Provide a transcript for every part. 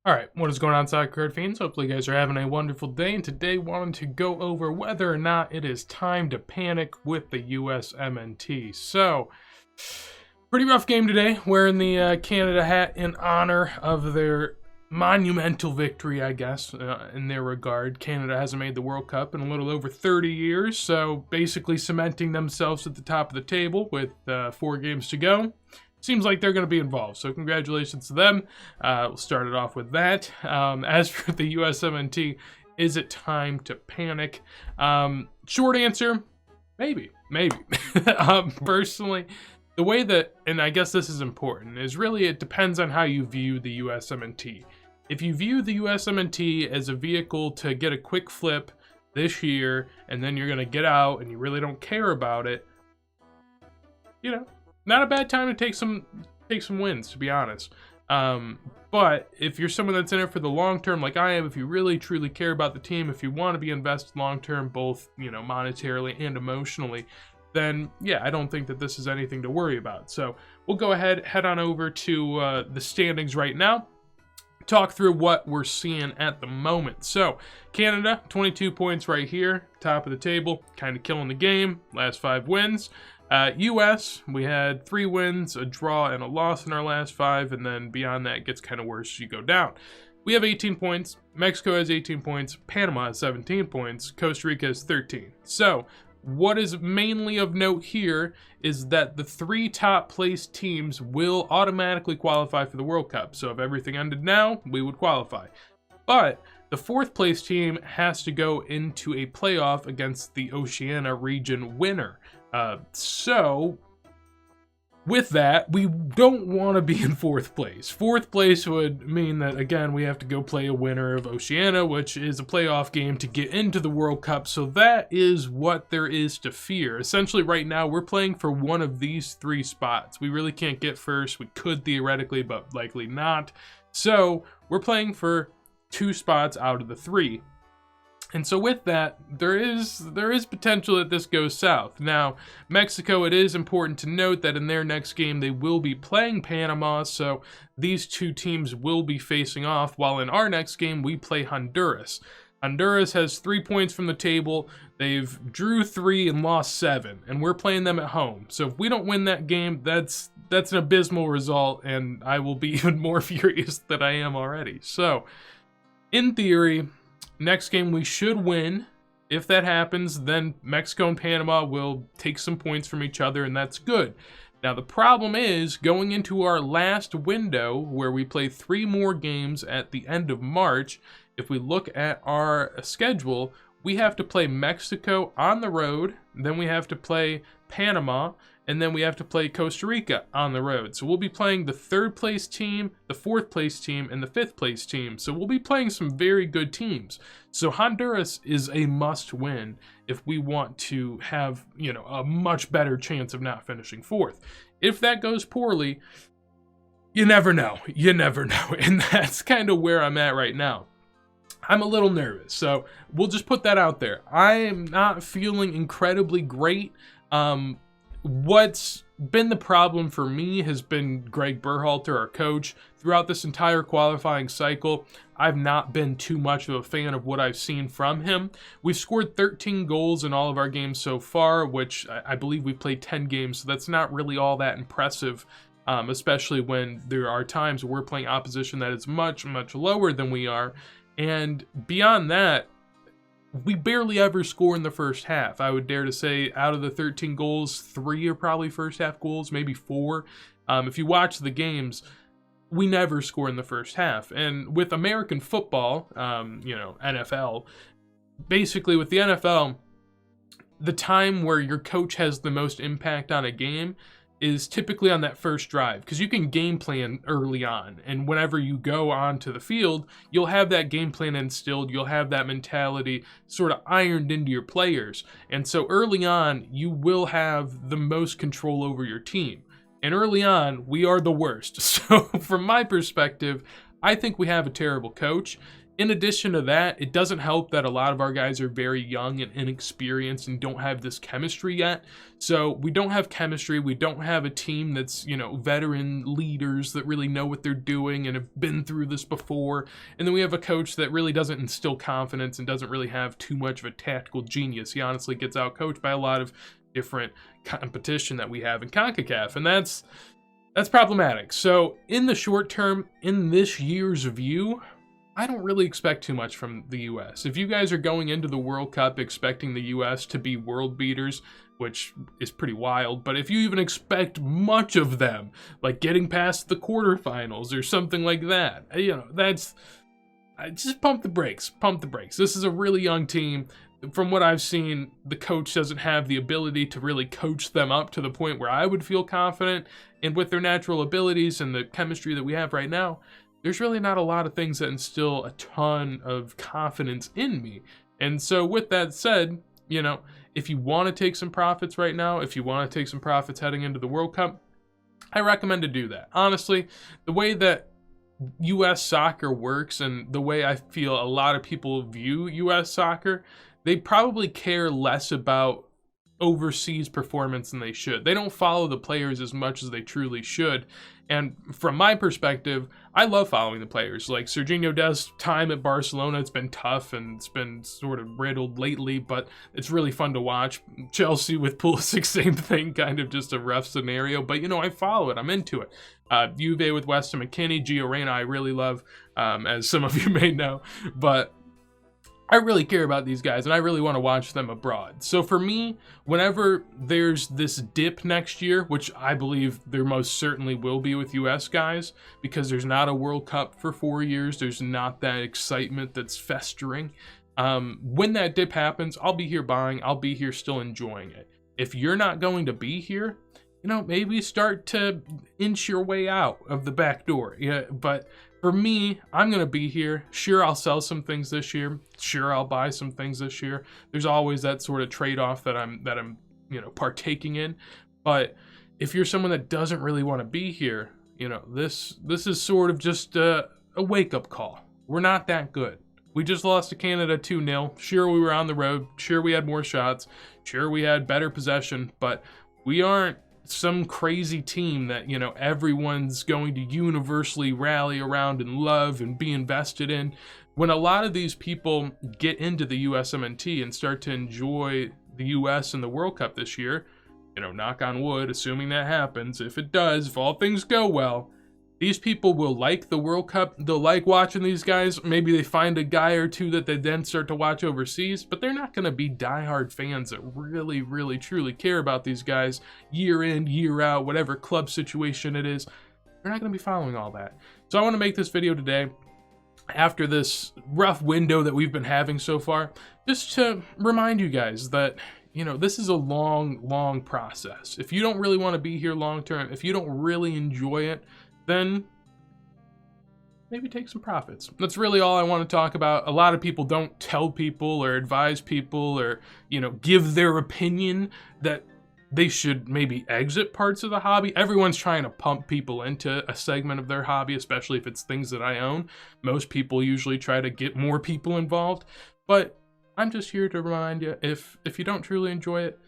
All right, what is going on, soccer card fans? Hopefully, you guys are having a wonderful day. And today, wanted to go over whether or not it is time to panic with the USMNT. So, pretty rough game today. Wearing the Canada hat in honor of their monumental victory, I guess, in their regard. Canada hasn't made the World Cup in a little over 30 years, so basically cementing themselves at the top of the table with 4 games to go. Seems like they're going to be involved, so congratulations to them. We'll start it off with that. As for the USMNT, is it time to panic? Short answer, maybe. Personally, the way that, and I guess this is important, is really it depends on how you view the USMNT. If you view the USMNT as a vehicle to get a quick flip this year, and then you're going to get out and you really don't care about it, not a bad time to take some wins, to be honest. But if you're someone that's in it for the long term, like I am, if you really truly care about the team, if you want to be invested long term, both monetarily and emotionally, then yeah, I don't think that this is anything to worry about. So we'll go ahead, head on over to the standings right now. Talk through what we're seeing at the moment. So Canada, 22 points right here, top of the table, kind of killing the game. Last 5 wins. US, we had 3 wins, a draw, and a loss in our last 5, and then beyond that, it gets kind of worse as you go down. We have 18 points, Mexico has 18 points, Panama has 17 points, Costa Rica has 13. So, what is mainly of note here is that the 3 top placed teams will automatically qualify for the World Cup. So if everything ended now, we would qualify. But the 4th place team has to go into a playoff against the Oceania region winner. So, with that, we don't want to be in 4th place. 4th place would mean that, again, we have to go play a winner of Oceania, which is a playoff game to get into the World Cup. So that is what there is to fear. Essentially, right now, we're playing for one of these 3 spots. We really can't get first. We could theoretically, but likely not. So, we're playing for 2 spots out of the 3. And so with that, there is potential that this goes south. Now, Mexico, it is important to note that in their next game, they will be playing Panama, so these 2 teams will be facing off, while in our next game, we play Honduras. Honduras has 3 points from the table. They've drew 3 and lost 7, and we're playing them at home. So if we don't win that game, that's an abysmal result, and I will be even more furious than I am already. So, in theory, next game we should win. If that happens, then Mexico and Panama will take some points from each other, and that's good. Now the problem is, going into our last window, where we play 3 more games at the end of March, if we look at our schedule, we have to play Mexico on the road, then we have to play Panama, and then we have to play Costa Rica on the road. So we'll be playing the 3rd place team, the 4th place team, and the 5th place team. So we'll be playing some very good teams. So Honduras is a must win if we want to have, a much better chance of not finishing 4th. If that goes poorly, you never know. And that's kind of where I'm at right now. I'm a little nervous, so we'll just put that out there. I am not feeling incredibly great. What's been the problem for me has been Greg Berhalter, our coach. Throughout this entire qualifying cycle, I've not been too much of a fan of what I've seen from him. We've scored 13 goals in all of our games so far, which I believe we've played 10 games, so that's not really all that impressive, especially when there are times where we're playing opposition that is much, much lower than we are. And beyond that, we barely ever score in the first half. I would dare to say out of the 13 goals, 3 are probably first half goals, maybe 4. If you watch the games, we never score in the first half. And with American football, NFL, basically with the NFL, the time where your coach has the most impact on a game is typically on that first drive, because you can game plan early on, and whenever you go onto the field, you'll have that game plan instilled, you'll have that mentality sort of ironed into your players, and so early on, you will have the most control over your team, and early on, we are the worst. So from my perspective, I think we have a terrible coach, In addition to that, it doesn't help that a lot of our guys are very young and inexperienced and don't have this chemistry yet. So we don't have chemistry. We don't have a team that's, you know, veteran leaders that really know what they're doing and have been through this before. And then we have a coach that really doesn't instill confidence and doesn't really have too much of a tactical genius. He honestly gets out-coached by a lot of different competition that we have in CONCACAF, and that's problematic. So in the short term, in this year's view, I don't really expect too much from the US. If you guys are going into the World Cup expecting the US to be world beaters, which is pretty wild, but if you even expect much of them, like getting past the quarterfinals or something like that, you know, that's just pump the brakes. Pump the brakes. This is a really young team. From what I've seen, the coach doesn't have the ability to really coach them up to the point where I would feel confident. And with their natural abilities and the chemistry that we have right now, there's really not a lot of things that instill a ton of confidence in me. And so with that said, you know, if you want to take some profits right now, if you want to take some profits heading into the World Cup, I recommend to do that. Honestly, the way that US soccer works and the way I feel a lot of people view US soccer, they probably care less about overseas performance than they should. They don't follow the players as much as they truly should. And from my perspective, I love following the players. Like Serginho Dest's time at Barcelona, it's been tough and it's been sort of riddled lately, but it's really fun to watch. Chelsea with Pulisic, same thing, kind of just a rough scenario. But, you know, I follow it. I'm into it. Juve with Weston McKennie, Gio Reyna, I really love, as some of you may know. But I really care about these guys and I really want to watch them abroad. So for me, whenever there's this dip next year, which I believe there most certainly will be with US guys, because there's not a World Cup for 4 years, there's not that excitement that's festering. When that dip happens, I'll be here buying, I'll be here still enjoying it. If you're not going to be here, you know, maybe start to inch your way out of the back door. Yeah, but for me, I'm going to be here. Sure, I'll sell some things this year. Sure, I'll buy some things this year. There's always that sort of trade-off that I'm, you know, partaking in. But if you're someone that doesn't really want to be here, you know, this is sort of just a wake-up call. We're not that good. We just lost to Canada 2-0. Sure, we were on the road. Sure, we had more shots. Sure, we had better possession. But we aren't some crazy team that, you know, everyone's going to universally rally around and love and be invested in. When a lot of these people get into the USMNT and start to enjoy the US and the World Cup this year, you know, knock on wood, assuming that happens, if it does, if all things go well, these people will like the World Cup. They'll like watching these guys. Maybe they find a guy or two that they then start to watch overseas, but they're not going to be diehard fans that really, really, truly care about these guys year in, year out, whatever club situation it is. They're not going to be following all that. So I want to make this video today, after this rough window that we've been having so far, just to remind you guys that, you know, this is a long, long process. If you don't really want to be here long term, if you don't really enjoy it, then maybe take some profits. That's really all I want to talk about. A lot of people don't tell people or advise people or, you know, give their opinion that they should maybe exit parts of the hobby. Everyone's trying to pump people into a segment of their hobby, especially if it's things that I own. Most people usually try to get more people involved, but I'm just here to remind you, if you don't truly enjoy it,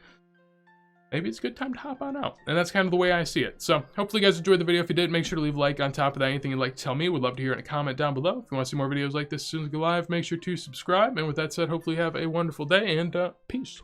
maybe it's a good time to hop on out. And that's kind of the way I see it. So hopefully you guys enjoyed the video. If you did, make sure to leave a like. On top of that, anything you'd like to tell me, would love to hear in a comment down below. If you want to see more videos like this as soon as we go live, make sure to subscribe. And with that said, hopefully you have a wonderful day and peace.